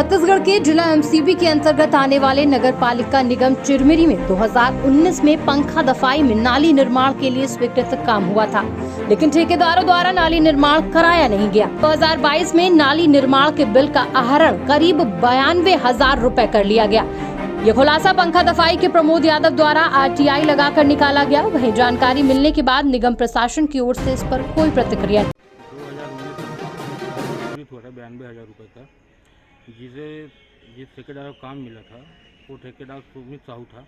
छत्तीसगढ़ के जिला एमसीबी के अंतर्गत आने वाले नगर पालिका निगम चिरमिरी में 2019 में पंखा दफाई में नाली निर्माण के लिए स्वीकृत काम हुआ था, लेकिन ठेकेदारों द्वारा नाली निर्माण कराया नहीं गया। 2022 में नाली निर्माण के बिल का आहरण करीब 92,000 रुपए कर लिया गया। ये खुलासा पंखा दफाई के प्रमोद यादव द्वारा आरटीआई लगाकर निकाला गया। वहीं जानकारी मिलने के बाद निगम प्रशासन की ओर से इस पर कोई प्रतिक्रिया नहीं। 2019 हुआ था 92,000 रुपये का, जिस ठेकेदार को काम मिला था वो ठेकेदार सुमित साहू था।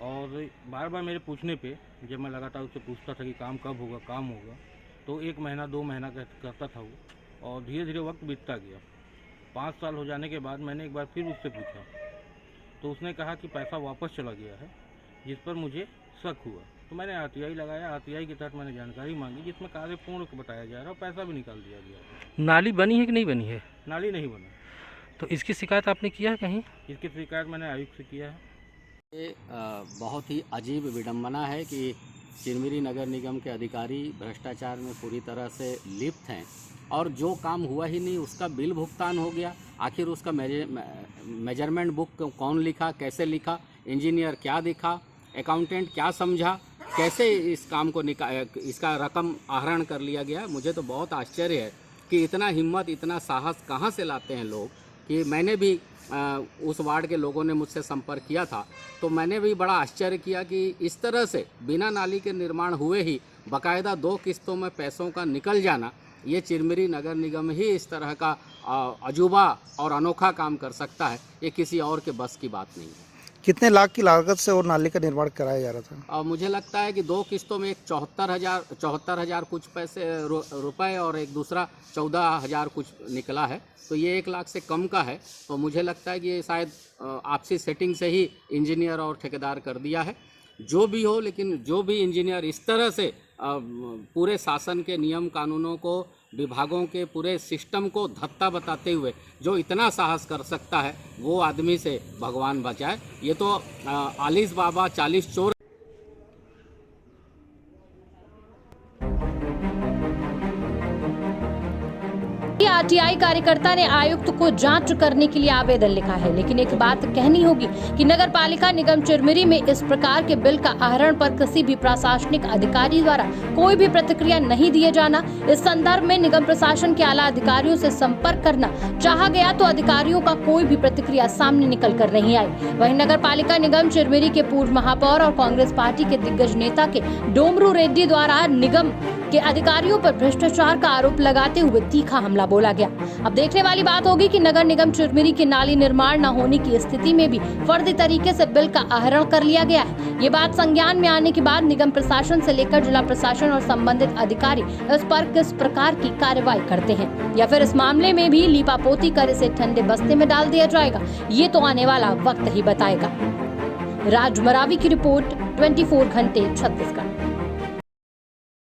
और बार बार मेरे पूछने पे जब मैं लगातार उससे पूछता था कि काम कब होगा तो 1 महीना 2 महीना करता था वो, और धीरे धीरे वक्त बीतता गया। 5 साल हो जाने के बाद मैंने एक बार फिर उससे पूछा तो उसने कहा कि पैसा वापस चला गया है, जिस पर मुझे शक हुआ। तो मैंने आरटीआई लगाया। आरटीआई के तहत मैंने जानकारी मांगी, जिसमें कार्य पूर्ण बताया जा रहा है और पैसा भी निकाल दिया गया। नाली बनी है कि नहीं बनी है? नाली नहीं बना। तो इसकी शिकायत आपने किया है कहीं? इसकी शिकायत मैंने आयुक्त से किया है। ये बहुत ही अजीब विडंबना है कि चिरमिरी नगर निगम के अधिकारी भ्रष्टाचार में पूरी तरह से लिप्त हैं और जो काम हुआ ही नहीं उसका बिल भुगतान हो गया। आखिर उसका मेजरमेंट बुक कौन लिखा, कैसे लिखा, इंजीनियर क्या दिखा, अकाउंटेंट क्या समझा, कैसे इस काम को इसका रकम आहरण कर लिया गया। मुझे तो बहुत आश्चर्य है कि इतना हिम्मत, इतना साहस कहाँ से लाते हैं लोग। कि मैंने भी उस वार्ड के लोगों ने मुझसे संपर्क किया था तो मैंने भी बड़ा आश्चर्य किया कि इस तरह से बिना नाली के निर्माण हुए ही बाकायदा 2 किस्तों में पैसों का निकल जाना, ये चिरमिरी नगर निगम ही इस तरह का अजूबा और अनोखा काम कर सकता है। ये किसी और के बस की बात नहीं है। कितने लाख की लागत से और नाली का निर्माण कराया जा रहा था? मुझे लगता है कि 2 किस्तों में एक 74,000 कुछ पैसे रुपए और एक दूसरा 14,000 कुछ निकला है। तो ये 1 लाख से कम का है। तो मुझे लगता है कि ये शायद आपसी सेटिंग से ही इंजीनियर और ठेकेदार कर दिया है। जो भी हो, लेकिन जो भी इंजीनियर इस तरह से पूरे शासन के नियम कानूनों को, विभागों के पूरे सिस्टम को धत्ता बताते हुए जो इतना साहस कर सकता है, वो आदमी से भगवान बचाए। ये तो आलिस बाबा 40 चोर। आरटीआई कार्यकर्ता ने आयुक्त को जांच करने के लिए आवेदन लिखा है, लेकिन एक बात कहनी होगी कि नगर पालिका निगम चिरमिरी में इस प्रकार के बिल का आहरण पर किसी भी प्रशासनिक अधिकारी द्वारा कोई भी प्रतिक्रिया नहीं दिए जाना। इस संदर्भ में निगम प्रशासन के आला अधिकारियों से संपर्क करना चाहा गया तो अधिकारियों का कोई भी प्रतिक्रिया सामने निकल कर नहीं आई। वहीं नगर पालिका निगम चिरमिरी के पूर्व महापौर और कांग्रेस पार्टी के दिग्गज नेता के डोमरू रेड्डी द्वारा निगम के अधिकारियों पर भ्रष्टाचार का आरोप लगाते हुए तीखा हमला बोला गया। अब देखने वाली बात होगी कि नगर निगम चिरमिरी के नाली निर्माण न होने की स्थिति में भी फर्जी तरीके से बिल का आहरण कर लिया गया है। ये बात संज्ञान में आने के बाद निगम प्रशासन से लेकर जिला प्रशासन और संबंधित अधिकारी इस पर किस प्रकार की कार्रवाई करते हैं, या फिर इस मामले में भी लीपापोती कर इसे ठंडे बस्ते में डाल दिया जाएगा, ये तो आने वाला वक्त ही बताएगा। राज मरावी की रिपोर्ट, 24 घंटे छत्तीसगढ़।